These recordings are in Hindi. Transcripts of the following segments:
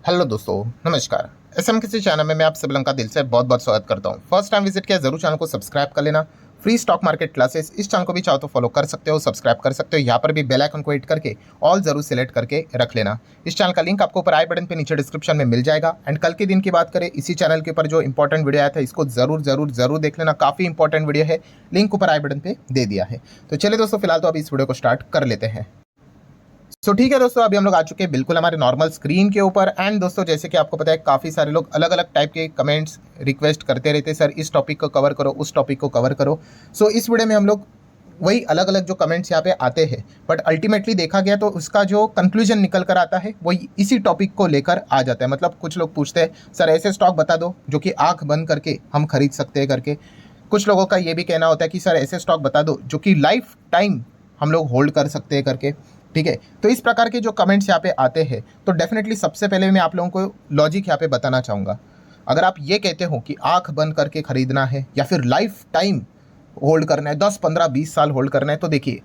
हेलो दोस्तों, नमस्कार। एसएम किसी चैनल में मैं आप सभी लोगों का दिल से बहुत बहुत स्वागत करता हूं। फर्स्ट टाइम विजिट किया जरूर चैनल को सब्सक्राइब कर लेना। फ्री स्टॉक मार्केट क्लासेस इस चैनल को भी चाहो तो फॉलो कर सकते हो, सब्सक्राइब कर सकते हो। यहाँ पर भी बेल आइकन को हिट करके ऑल जरूर सिलेक्ट करके रख लेना। इस चैनल का लिंक आपको ऊपर आई बटन पे नीचे डिस्क्रिप्शन में मिल जाएगा। एंड कल के दिन की बात करें, इसी चैनल के ऊपर जो इंपॉर्टेंट वीडियो आया था इसको जरूर जरूर जरूर देख लेना। काफी इंपॉर्टेंट वीडियो है, लिंक ऊपर आई बटन पे दे दिया है। तो चलिए दोस्तों, फिलहाल तो अभी इस वीडियो को स्टार्ट कर लेते हैं। ठीक है दोस्तों, अभी हम लोग आ चुके हैं बिल्कुल हमारे नॉर्मल स्क्रीन के ऊपर। एंड दोस्तों, जैसे कि आपको पता है, काफ़ी सारे लोग अलग अलग टाइप के कमेंट्स रिक्वेस्ट करते रहते हैं, सर इस टॉपिक को कवर करो, उस टॉपिक को कवर करो। इस वीडियो में हम लोग वही अलग अलग जो कमेंट्स यहाँ पे आते हैं, बट अल्टीमेटली देखा गया तो उसका जो कंक्लूजन निकल कर आता है वो इसी टॉपिक को लेकर आ जाता है। मतलब कुछ लोग पूछते हैं, सर ऐसे स्टॉक बता दो जो कि आंख बंद करके हम खरीद सकते हैं करके। कुछ लोगों का ये भी कहना होता है कि सर ऐसे स्टॉक बता दो जो कि लाइफ टाइम हम लोग होल्ड कर सकते हैं करके। ठीक है, तो इस प्रकार के जो कमेंट्स यहाँ पे आते हैं, तो डेफिनेटली सबसे पहले मैं आप लोगों को लॉजिक यहाँ पे बताना चाहूँगा। अगर आप ये कहते हो कि आंख बंद करके खरीदना है या फिर लाइफ टाइम होल्ड करना है, 10 15 20 साल होल्ड करना है, तो देखिए,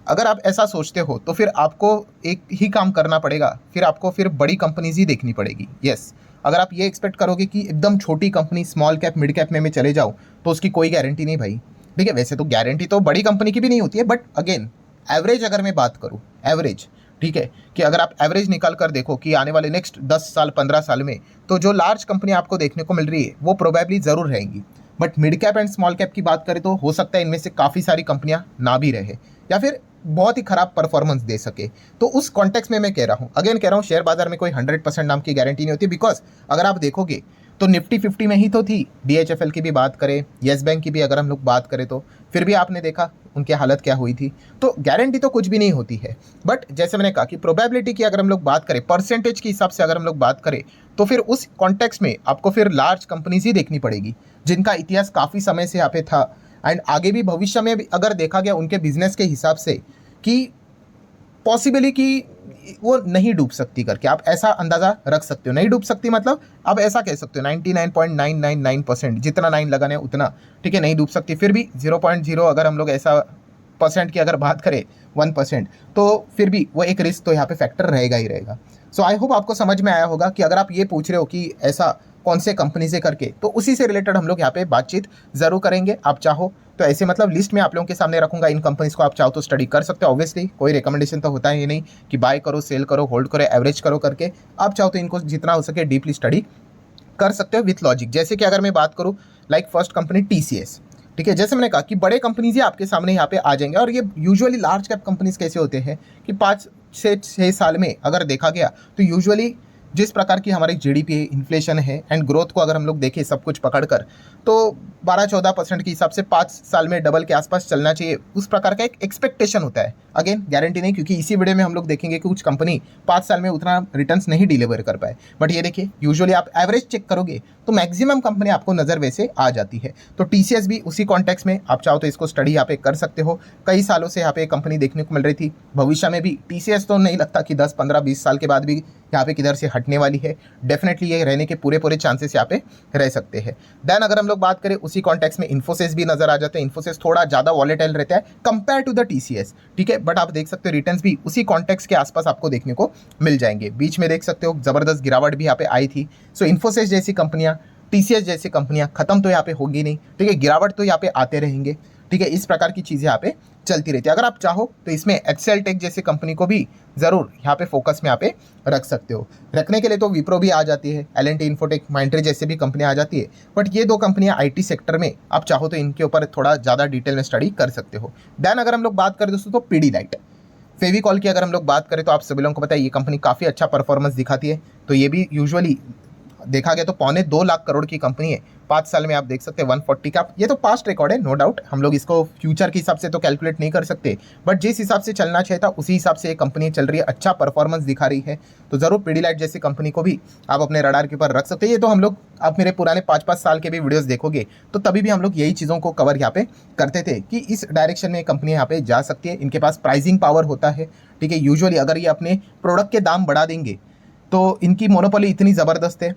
अगर आप ऐसा सोचते हो तो फिर आपको एक ही काम करना पड़ेगा, फिर आपको फिर बड़ी कंपनीज ही देखनी पड़ेगी। यस, अगर आप ये एक्सपेक्ट करोगे कि एकदम छोटी company, small cap mid cap में मैं चले जाऊँ, तो उसकी कोई गारंटी नहीं भाई। ठीक है, वैसे तो गारंटी तो बड़ी कंपनी की भी नहीं होती है, बट अगेन एवरेज अगर मैं बात करूं, एवरेज, ठीक है, कि अगर आप एवरेज निकाल कर देखो कि आने वाले नेक्स्ट 10 साल 15 साल में तो जो लार्ज कंपनी आपको देखने को मिल रही है वो प्रोबेबली ज़रूर रहेंगी। But mid cap and small cap की बात करें तो हो सकता है इनमें से काफ़ी सारी कंपनियां ना भी रहे या फिर बहुत ही खराब परफॉर्मेंस दे सके। तो उस कॉन्टेक्स्ट में मैं कह रहा हूँ, अगेन कह रहा हूँ, शेयर बाजार में कोई 100% नाम की गारंटी नहीं होती। बिकॉज अगर आप देखोगे तो निफ्टी 50 में ही तो थी। DHFL की भी बात करें, येस बैंक की भी अगर हम लोग बात करें, तो फिर भी आपने देखा उनकी हालत क्या हुई थी। तो गारंटी तो कुछ भी नहीं होती है। बट जैसे मैंने कहा कि प्रोबेबिलिटी की अगर हम लोग बात करें, परसेंटेज के हिसाब से अगर हम लोग बात करें, तो फिर उस कॉन्टेक्स्ट में आपको फिर लार्ज कंपनीज ही देखनी पड़ेगी जिनका इतिहास काफ़ी समय से यहाँ पे था। एंड आगे भी भविष्य में भी अगर देखा गया उनके बिजनेस के हिसाब से कि पॉसिबली कि वो नहीं डूब सकती करके, आप ऐसा अंदाज़ा रख सकते हो। नहीं डूब सकती मतलब आप ऐसा कह सकते हो 99.999% जितना 9 लगाने उतना, ठीक है, नहीं डूब सकती। फिर भी 0.0 अगर हम लोग ऐसा परसेंट की अगर बात करें, 1%, तो फिर भी वो एक रिस्क तो यहाँ पे फैक्टर रहेगा ही रहेगा। आई होप आपको समझ में आया होगा कि अगर आप ये पूछ रहे हो कि ऐसा कौन से कंपनी से करके, तो उसी से रिलेटेड हम लोग यहाँ पे बातचीत जरूर करेंगे। आप चाहो तो ऐसे मतलब लिस्ट में आप लोगों के सामने रखूंगा, इन कंपनीज को आप चाहो तो स्टडी कर सकते हो। ऑब्वियसली कोई रिकमेंडेशन तो होता ही नहीं कि बाय करो, सेल करो, होल्ड करो, एवरेज करो करके। आप चाहो तो इनको जितना हो सके डीपली स्टडी कर सकते हो विथ लॉजिक। जैसे कि अगर मैं बात करूँ, लाइक फर्स्ट कंपनी TCS, ठीक है, जैसे मैंने कहा कि बड़े कंपनीज ही आपके सामने यहाँ पे आ जाएंगे। और ये यूजुअली लार्ज कैप कंपनीज कैसे होते हैं कि 5 से 6 साल में अगर देखा गया तो यूजुअली जिस प्रकार की हमारी GDP है, इन्फ्लेशन है एंड ग्रोथ को अगर हम लोग देखें सब कुछ पकड़कर, तो 12-14% के हिसाब से 5 साल में डबल के आसपास चलना चाहिए, उस प्रकार का एक एक्सपेक्टेशन होता है। अगेन गारंटी नहीं, क्योंकि इसी वीडियो में हम लोग देखेंगे कि कुछ कंपनी 5 साल में उतना रिटर्न्स नहीं डिलीवर कर पाए। बट ये देखिए, यूजुअली आप एवरेज चेक करोगे तो मैक्सिमम कंपनी आपको नज़र वैसे आ जाती है। तो TCS भी उसी कॉन्टेक्स्ट में आप चाहो तो इसको स्टडी यहाँ पे कर सकते हो। कई सालों से यहाँ पे कंपनी देखने को मिल रही थी, भविष्य में भी TCS तो नहीं लगता कि 10 15 20 साल के बाद भी यहाँ पे किधर से हटने वाली है। डेफिनेटली ये रहने के पूरे चांसेस यहाँ पे रह सकते हैं। देन अगर हम लोग बात करें उसी कॉन्टेक्स्ट में, इन्फोसिस भी नजर आ जाते हैं। इन्फोसिस थोड़ा ज़्यादा वॉलेटाइल रहता है कंपेयर टू द TCS, ठीक है, बट आप देख सकते हो रिटर्न्स भी उसी कॉन्टेक्स्ट के आसपास आपको देखने को मिल जाएंगे। बीच में देख सकते हो जबरदस्त गिरावट भी यहाँ पे आई थी। इन्फोसिस जैसी कंपनियां, TCS जैसी कंपनियां खत्म तो यहाँ पे होगी नहीं, ठीक है, गिरावट तो यहाँ पे आते रहेंगे, ठीक है। इस प्रकार की चीज़ें यहाँ पे चलती रहती है। अगर आप चाहो तो इसमें एक्सेल टेक जैसी कंपनी को भी ज़रूर यहाँ पे फोकस में यहाँ पे रख सकते हो। रखने के लिए तो विप्रो भी आ जाती है, L&T इन्फोटेक, माइंडट्री जैसे भी कंपनियाँ आ जाती है। बट ये 2 कंपनियाँ IT सेक्टर में आप चाहो तो इनके ऊपर थोड़ा ज़्यादा डिटेल में स्टडी कर सकते हो। देन अगर हम लोग बात करें दोस्तों तो पीडीलाइट, फेविकॉल की अगर हम लोग बात करें तो आप सभी लोगों को पता है ये कंपनी काफ़ी अच्छा परफॉर्मेंस दिखाती है। तो ये भी यूजुअली देखा गया तो 2.25 लाख करोड़ की कंपनी है। 5 साल में आप देख सकते हैं 140 का, ये तो पास्ट रिकॉर्ड है, नो डाउट। हम लोग इसको फ्यूचर के हिसाब से तो कैलकुलेट नहीं कर सकते, बट जिस हिसाब से चलना चाहिए था उसी हिसाब से ये कंपनी चल रही है, अच्छा परफॉर्मेंस दिखा रही है। तो ज़रूर पीडीलाइट जैसी कंपनी को भी आप अपने रडार के ऊपर रख सकते हैं। ये तो हम लोग, आप मेरे पुराने 5-5 साल के भी वीडियोज़ देखोगे तो तभी भी हम लोग यही चीज़ों को कवर यहाँ पे करते थे कि इस डायरेक्शन में कंपनी यहाँ पे जा सकती है। इनके पास प्राइसिंग पावर होता है, ठीक है। यूजुअली अगर ये अपने प्रोडक्ट के दाम बढ़ा देंगे तो इनकी मोनोपोली इतनी ज़बरदस्त है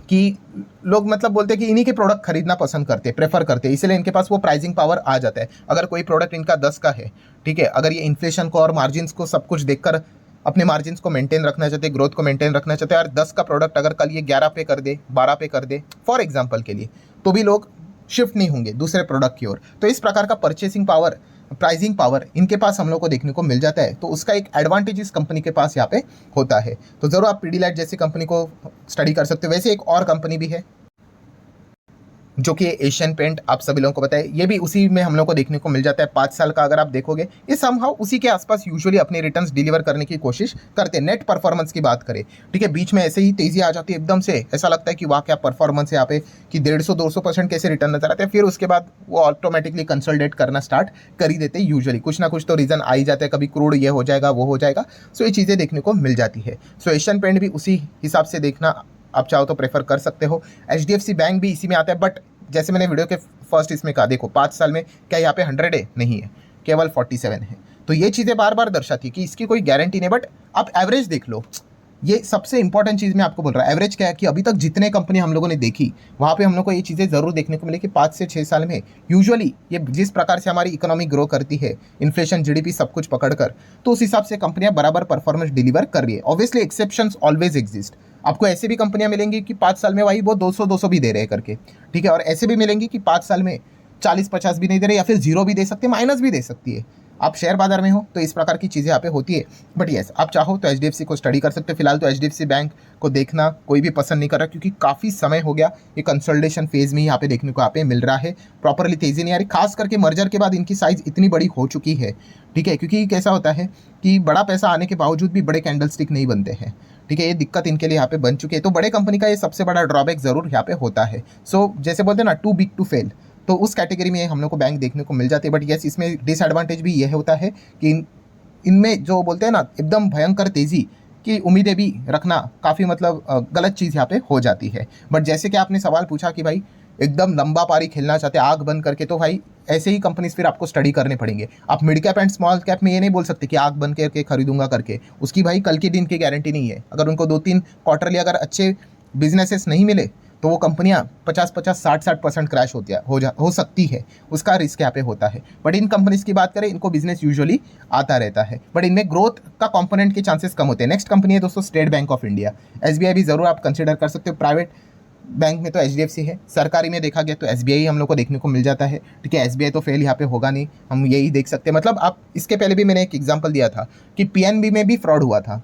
कि लोग मतलब बोलते हैं कि इन्हीं के प्रोडक्ट खरीदना पसंद करते हैं, प्रेफर करते हैं, इसलिए इनके पास वो प्राइसिंग पावर आ जाता है। अगर कोई प्रोडक्ट इनका 10 का है, ठीक है, अगर ये इन्फ्लेशन को और मार्जिन्स को सब कुछ देखकर अपने मार्जिन्स को मेंटेन रखना चाहते हैं, ग्रोथ को मेंटेन रखना चाहते हैं, और 10 का प्रोडक्ट अगर कल ये 11 पे कर दे, 12 पे कर दे फॉर एग्जाम्पल के लिए, तो भी लोग शिफ्ट नहीं होंगे दूसरे प्रोडक्ट की ओर। तो इस प्रकार का परचेसिंग पावर, प्राइसिंग पावर इनके पास हम लोग को देखने को मिल जाता है। तो उसका एक एडवांटेज इस कंपनी के पास यहाँ पे होता है। तो ज़रूर आप पीडीलाइट जैसी कंपनी को स्टडी कर सकते हो। वैसे एक और कंपनी भी है जो कि एशियन पेंट, आप सभी लोगों को पता है, ये भी उसी में हम लोग को देखने को मिल जाता है। 5 साल का अगर आप देखोगे, ये समहाउ उसी के आसपास यूजुअली अपने रिटर्न्स डिलीवर करने की कोशिश करते हैं। नेट परफॉर्मेंस की बात करें, ठीक है, बीच में ऐसे ही तेजी आ जाती है एकदम से, ऐसा लगता है कि वाह क्या परफॉर्मेंस है यहाँ पे, कि 150-200% कैसे रिटर्न नजर आते हैं। फिर उसके बाद वो ऑटोमेटिकली कंसोलिडेट करना स्टार्ट कर ही देते हैं। यूजुअली कुछ ना कुछ तो रीजन आ ही जाता है, कभी क्रूड ये हो जाएगा, वो हो जाएगा। सो ये चीज़ें देखने को मिल जाती है। सो एशियन पेंट भी उसी हिसाब से देखना आप चाहो तो प्रेफर कर सकते हो। HDFC बैंक भी इसी में आता है, बट जैसे मैंने वीडियो के फर्स्ट इसमें कहा, देखो 5 साल में क्या यहाँ पे 100 है? नहीं है, केवल 47 है। तो ये चीज़ें बार बार दर्शाती है कि इसकी कोई गारंटी नहीं, बट आप एवरेज देख लो। ये सबसे इंपॉर्टेंट चीज़ मैं आपको बोल रहा हूँ। एवरेज क्या है कि अभी तक जितने कंपनी हम लोगों ने देखी, वहाँ पे हम लोग को ये चीज़ें ज़रूर देखने को मिले कि 5 से 6 साल में यूजुअली ये जिस प्रकार से हमारी इकोनॉमी ग्रो करती है, इन्फ्लेशन, GDP सब कुछ पकड़कर, तो उस हिसाब से कंपनियां बराबर परफॉर्मेंस डिलीवर कर रही है। Obviously exceptions always exist. आपको ऐसे भी कंपनियां मिलेंगी कि 5 साल में वही वो 200 भी दे रहे हैं करके, ठीक है, और ऐसे भी मिलेंगी कि 5 साल में 40-50 भी नहीं दे रहे, या फिर 0 भी दे सकती है, माइनस भी दे सकती है। आप शेयर बाजार में हो तो इस प्रकार की चीज़ें यहाँ पे होती है। बट येस, आप चाहो तो HDFC को स्टडी कर सकते हो। फिलहाल तो HDFC बैंक को देखना कोई भी पसंद नहीं कर रहा, क्योंकि काफ़ी समय हो गया ये कंसोलिडेशन फेज में यहाँ पे देखने को यहाँ पे मिल रहा है। प्रॉपरली तेजी नहीं आ रही, खास करके मर्जर के बाद इनकी साइज इतनी बड़ी हो चुकी है, ठीक है, क्योंकि कैसा होता है कि बड़ा पैसा आने के बावजूद भी बड़े कैंडल स्टिक नहीं बनते हैं, ठीक है, ये दिक्कत इनके लिए यहाँ पे बन चुकी है। तो बड़े कंपनी का ये सबसे बड़ा ड्रॉबैक जरूर यहाँ पे होता है। सो जैसे बोलते हैं ना, टू बिग टू फेल, तो उस कैटेगरी में हम लोग को बैंक देखने को मिल जाती है। बट यस, इसमें डिसएडवांटेज भी यह होता है कि इनमें जो बोलते हैं ना एकदम भयंकर तेज़ी की उम्मीदें भी रखना काफ़ी मतलब गलत चीज़ यहाँ पे हो जाती है। बट जैसे कि आपने सवाल पूछा कि भाई एकदम लंबा पारी खेलना चाहते हैं आग बंद करके, तो भाई ऐसे ही कंपनीज फिर आपको स्टडी करने पड़ेंगे। आप mid cap and small cap में ये नहीं बोल सकते कि आग बंद करके खरीदूंगा करके, उसकी भाई कल के दिन की गारंटी नहीं है। अगर उनको 2-3 क्वार्टरली अगर अच्छे बिजनेसेस नहीं मिले, तो वो कंपनियां 50-50, 60-60% क्रैश हो सकती है, उसका रिस्क यहाँ पे होता है। बट इन कंपनीज की बात करें, इनको बिजनेस यूजुअली आता रहता है, बट इनमें ग्रोथ का कंपोनेंट के चांसेस कम होते हैं। नेक्स्ट कंपनी है दोस्तों state bank of India. SBI भी जरूर आप कंसिडर कर सकते हो। प्राइवेट बैंक में तो HDFC है, सरकारी में देखा गया तो SBI हम लोग को देखने को मिल जाता है, ठीक है। SBI तो फेल यहाँ पे होगा नहीं, हम यही देख सकते हैं। मतलब आप इसके पहले भी मैंने एक एग्जाम्पल दिया था कि PNB में भी फ्रॉड हुआ था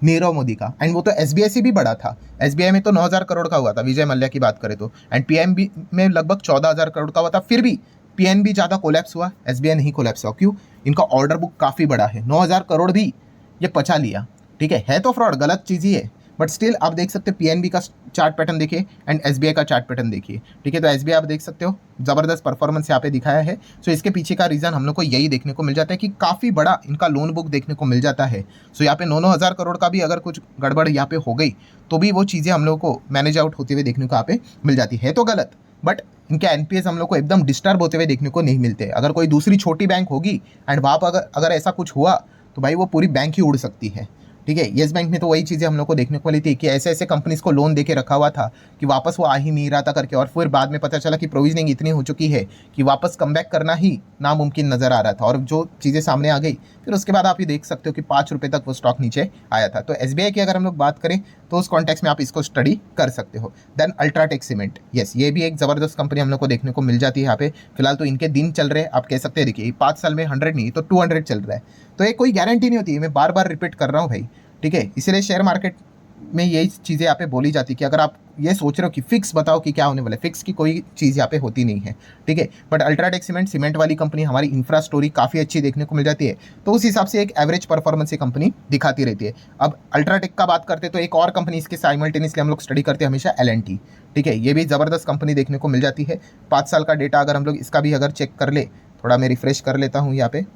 नीरव मोदी का, एंड वो तो SBI से भी बड़ा था। SBI में तो 9,000 करोड़ का हुआ था, विजय मल्ल्या की बात करें तो, एंड PNB में लगभग 14,000 करोड़ का हुआ था। फिर भी PNB ज़्यादा कोलैप्स हुआ, SBI नहीं कोलैप्स हुआ। क्यों? इनका ऑर्डर बुक काफ़ी बड़ा है, 9,000 करोड़ भी ये पचा लिया, ठीक है तो फ्रॉड गलत चीज़ ही है, बट स्टिल आप देख सकते हैं PNB का चार्ट पैटर्न देखिए एंड SBI का चार्ट पैटर्न देखिए, ठीक है। तो SBI आप देख सकते हो ज़बरदस्त परफॉर्मेंस यहाँ पे दिखाया है। सो इसके पीछे का रीज़न हम लोग को यही देखने को मिल जाता है कि काफ़ी बड़ा इनका लोन बुक देखने को मिल जाता है। सो यहाँ पे 9,000 करोड़ का भी अगर कुछ गड़बड़ यहाँ पे हो गई, तो भी वो चीज़ें हम लोग को मैनेज आउट होते हुए देखने को यहाँ पे मिल जाती है। तो गलत, बट इनके NPS हम लोग को एकदम डिस्टर्ब होते हुए देखने को नहीं मिलते। अगर कोई दूसरी छोटी बैंक होगी एंड वहाँ पर अगर ऐसा कुछ हुआ, तो भाई वो पूरी बैंक ही उड़ सकती है, ठीक है। येस बैंक में तो वही चीज़ें हम लोग को देखने को मिली थी कि ऐसे ऐसे कंपनीज को लोन देके रखा हुआ था कि वापस वो आ ही नहीं रहा था करके, और फिर बाद में पता चला कि प्रोविजनिंग इतनी हो चुकी है कि वापस कमबैक करना ही नामुमकिन नज़र आ रहा था, और जो चीज़ें सामने आ गई फिर उसके बाद आप ये देख सकते हो कि 5 रुपये तक वो स्टॉक नीचे आया था। तो SBI की अगर हम लोग बात करें तो उस कॉन्टेक्स्ट में आप इसको स्टडी कर सकते हो। देन अल्ट्राटेक सीमेंट, येस ये भी एक ज़बरदस्त कंपनी हम लोग को देखने को मिल जाती है यहाँ पे। फिलहाल तो इनके दिन चल रहे हैं, आप कह सकते हैं देखिए 5 साल में 100 नहीं तो 200 चल रहा है। तो ये कोई गारंटी नहीं होती है, मैं बार बार रिपीट कर रहा हूँ भाई, ठीक है। इसलिए शेयर मार्केट में यही चीज़ें यहाँ पे बोली जाती है कि अगर आप ये सोच रहे हो कि फिक्स बताओ कि क्या होने वाला है, फिक्स की कोई चीज़ यहाँ पे होती नहीं है, ठीक है। बट अल्ट्राटेक सीमेंट वाली कंपनी, हमारी इंफ्रा स्टोरी काफ़ी अच्छी देखने को मिल जाती है, तो उस हिसाब से एक एवरेज परफॉर्मेंस ये कंपनी दिखाती रहती है। अब अल्ट्राटेक का बात करते तो एक और कंपनी इसके साइमल्टेनियसली हम लोग स्टडी करते हैं हमेशा, L&T, ठीक है। ये भी ज़बरदस्त कंपनी देखने को मिल जाती है। 5 साल का डेटा अगर हम लोग इसका भी अगर चेक कर ले, थोड़ा मैं रिफ्रेश कर लेता हूँ यहाँ पे,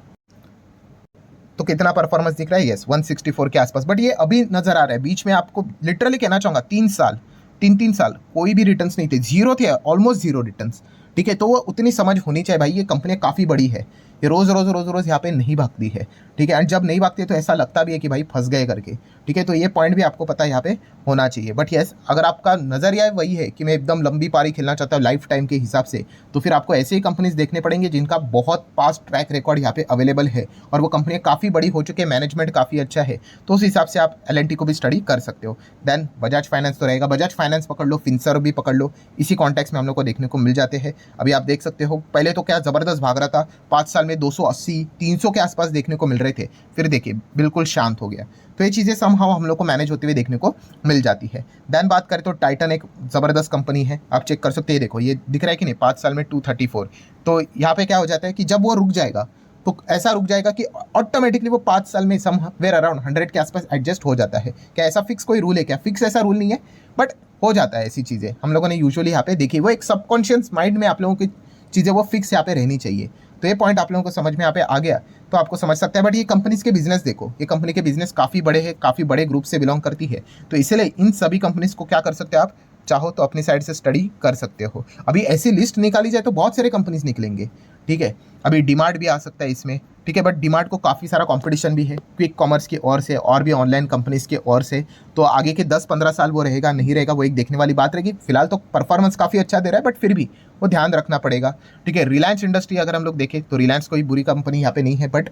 तो कितना परफॉर्मेंस दिख रहा है, यस 164 के आसपास। बट ये अभी नजर आ रहा है, बीच में आपको लिटरली कहना चाहूँगा 3 साल कोई भी रिटर्न्स नहीं थे, जीरो थे, ऑलमोस्ट जीरो रिटर्न्स, ठीक है। तो वो उतनी समझ होनी चाहिए भाई, ये कंपनी काफ़ी बड़ी है, कि रोज़ यहाँ पे नहीं भागती है, ठीक है। एंड जब नहीं भागती है तो ऐसा लगता भी है कि भाई फंस गए करके, ठीक है। तो ये पॉइंट भी आपको पता है यहाँ पे होना चाहिए। बट यस, अगर आपका नज़रिया वही है कि मैं एकदम लंबी पारी खेलना चाहता हूँ लाइफ टाइम के हिसाब से, तो फिर आपको ऐसे ही कंपनीज देखने पड़ेंगे जिनका बहुत पास्ट ट्रैक रिकॉर्ड यहाँ पे अवेलेबल है और वो कंपनियाँ काफ़ी बड़ी हो चुकी है, मैनेजमेंट काफ़ी अच्छा है, तो उस हिसाब से आप L&T को भी स्टडी कर सकते हो। देन बजाज फाइनेंस तो रहेगा, बजाज फाइनेंस पकड़ लो, फिनसर्व भी पकड़ लो, इसी कॉन्टेक्स्ट में हम लोग को देखने को मिल जाते हैं। अभी आप देख सकते हो पहले तो क्या ज़बरदस्त भाग रहा था, 5 साल में 280 300 के आसपास देखने को मिल रहे थे, फिर देखिए बिल्कुल शांत हो गया। तो ये चीज़ें समहाउ हम लोग को मैनेज होती हुई देखने को मिल जाती है। देन बात करें तो टाइटन एक ज़बरदस्त कंपनी है, आप चेक कर सकते हैं, देखो ये दिख रहा है कि नहीं, 5 साल में 234। तो यहाँ पे क्या हो जाता है कि जब वो रुक जाएगा तो ऐसा रुक जाएगा कि ऑटोमेटिकली वो 5 साल में समवेयर अराउंड 100 के आसपास एडजस्ट हो जाता है। क्या ऐसा फिक्स कोई रूल है क्या? फिक्स ऐसा रूल नहीं है, बट हो जाता है ऐसी चीज़ें। हम लोगों ने यूजुअली यहाँ पे देखी, वो एक सबकॉन्शियस माइंड में आप लोगों की चीज़ें वो फिक्स यहाँ पे रहनी चाहिए। तो ये पॉइंट आप लोगों को समझ में यहाँ पे आ गया तो आपको समझ सकते हैं। बट ये कंपनीज के बिजनेस देखो, ये कंपनी के बिजनेस काफ़ी बड़े हैं, काफ़ी बड़े ग्रुप से बिलोंग करती है, तो इसलिए इन सभी कंपनीज को क्या कर सकते हैं आप, चाहो तो अपनी साइड से स्टडी कर सकते हो। अभी ऐसी लिस्ट निकाली जाए तो बहुत सारे कंपनीज निकलेंगे, ठीक है। अभी डीमार्ट भी आ सकता है इसमें, ठीक है, बट डीमार्ट को काफ़ी सारा कंपटीशन भी है क्विक कॉमर्स की ओर से और भी ऑनलाइन कंपनीज के ओर से। तो आगे के 10-15 साल वो रहेगा नहीं रहेगा वो एक देखने वाली बात रहेगी। फिलहाल तो परफॉर्मेंस काफ़ी अच्छा दे रहा है, बट फिर भी वो ध्यान रखना पड़ेगा, ठीक है। रिलायंस इंडस्ट्री अगर हम लोग देखें तो रिलायंस कोई बुरी कंपनी यहाँ पे नहीं है, बट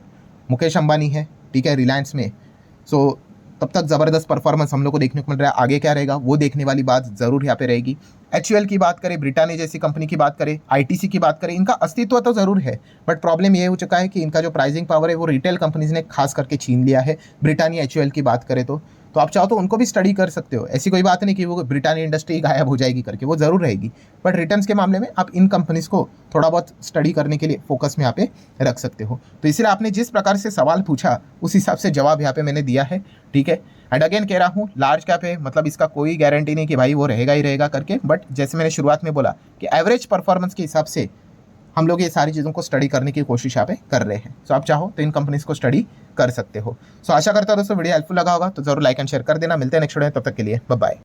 मुकेश अंबानी है, ठीक है, रिलायंस में। सो तब तक ज़बरदस्त परफॉर्मेंस हम लोग को देखने को मिल रहा है, आगे क्या रहेगा वो देखने वाली बात ज़रूर यहाँ पे रहेगी। HUL की बात करें, ब्रिटानिया जैसी कंपनी की बात करें, ITC की बात करें, इनका अस्तित्व तो ज़रूर है, बट प्रॉब्लम ये हो चुका है कि इनका जो प्राइसिंग पावर है वो रिटेल कंपनीज ने खास करके छीन लिया है। ब्रिटानिया HUL की बात करें तो आप चाहो तो उनको भी स्टडी कर सकते हो। ऐसी कोई बात नहीं कि वो ब्रिटानिया इंडस्ट्री गायब हो जाएगी करके, वो ज़रूर रहेगी, बट रिटर्न्स के मामले में आप इन कंपनीज को थोड़ा बहुत स्टडी करने के लिए फोकस में यहाँ पे रख सकते हो। तो इसलिए आपने जिस प्रकार से सवाल पूछा उस हिसाब से जवाब यहाँ पे मैंने दिया है, ठीक है। एंड अगेन कह रहा हूँ, लार्ज कैप है मतलब इसका कोई गारंटी नहीं कि भाई वो रहेगा ही रहेगा करके, बट जैसे मैंने शुरुआत में बोला कि एवरेज परफॉर्मेंस के हिसाब से हम लोग ये सारी चीज़ों को स्टडी करने की कोशिश यहाँ पे कर रहे हैं। सो आप चाहो तो इन कंपनीज को स्टडी कर सकते हो। सो आशा करता हूँ दोस्तों वीडियो हेल्पफुल लगा होगा, तो जरूर लाइक एंड शेयर कर देना। मिलते हैं नेक्स्ट वीडियो में, तब तक के लिए बाय बाय।